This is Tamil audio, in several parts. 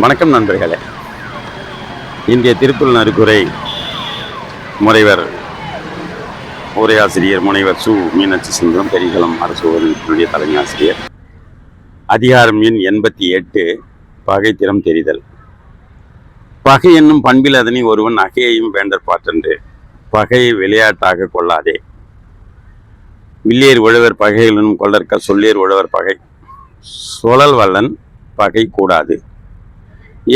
வணக்கம் நண்பர்களே. இன்றைய திருக்குறள் நறுக்குரை முனைவர் உரையாசிரியர் முனைவர் சு. மீனாட்சி சுந்தரம், பெரியகுளம் அரசு உயர்நிலைப்பள்ளியுடைய தலைமை ஆசிரியர். அதிகாரம் எண் 88, பகைத்திறம் தெரிதல். பகை என்னும் பண்பில் அதனை ஒருவன் அகையையும் வேண்டற்பாற்றென்று. பகையை விளையாட்டாக கொள்ளாதே. வில்லியர் உழவர் பகைகளும் கொள்ளற்க சொல்லியர் உழவர் பகை. சுழல் வல்லன் பகை கூடாது.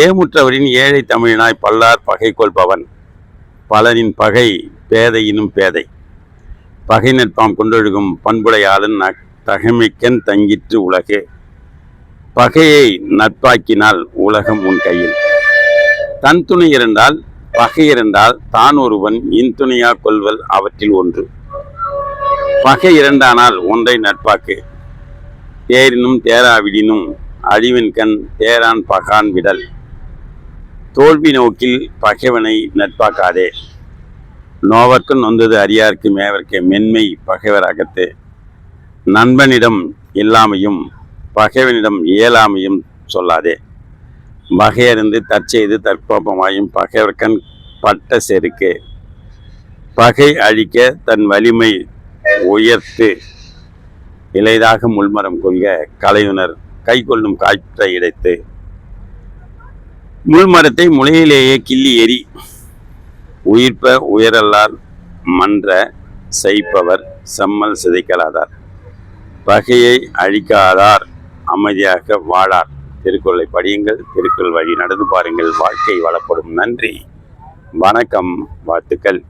ஏமுற்றவரின் ஏழை தமிழினாய் பல்லார் பகை கொள்பவன். பலனின் பகை பேதையினும் பேதை. பகை நட்பாம் கொண்டொழுகும் பண்புடையாளன் தகைமைக்கன் தங்கிற்று உலகு. பகையை நட்பாக்கினால் உலகம் உன் கையில். தன் துணை இருந்தால் பகை இருந்தால் தான் ஒருவன் இன்துணையா கொள்வல் அவற்றில் ஒன்று. பகை இரண்டானால் ஒன்றை நட்பாக்கு. தேரினும் தேராவிடினும் அழிவின் கண் தேரான் பகான் விடல். தோல்வி நோக்கில் பகைவனை நட்பாக்காதே. நோவர்க்கு நொந்தது அறியார்க்கு மேவர்க்கு மென்மை பகைவராகத்து. நண்பனிடம் இல்லாமையும் பகைவனிடம் இயலாமையும் சொல்லாதே. பகையறிந்து தற்செய்து தற்கோபமாயும் பகைவர்கண் பட்ட செருக்கு. பகை அழிக்க தன் வலிமை உயர்த்து. இளைதாக முள்மரம் கொள்க கலையுணர் கை கொள்ளும் காற்றை இடைத்து. முள்மரத்தை முளையிலேயே கிள்ளி எறி. உயிர்ப்ப உயரல்லார் மன்ற செய்ப்பவர் செம்மல் சிதைக்கலாதார். பகையை அழிக்காதார் அமைதியாக வாழார். திருக்குறளை படியுங்கள், திருக்குறள் வழி நடந்து பாருங்கள், வாழ்க்கை வளப்படும். நன்றி, வணக்கம், வாழ்த்துக்கள்.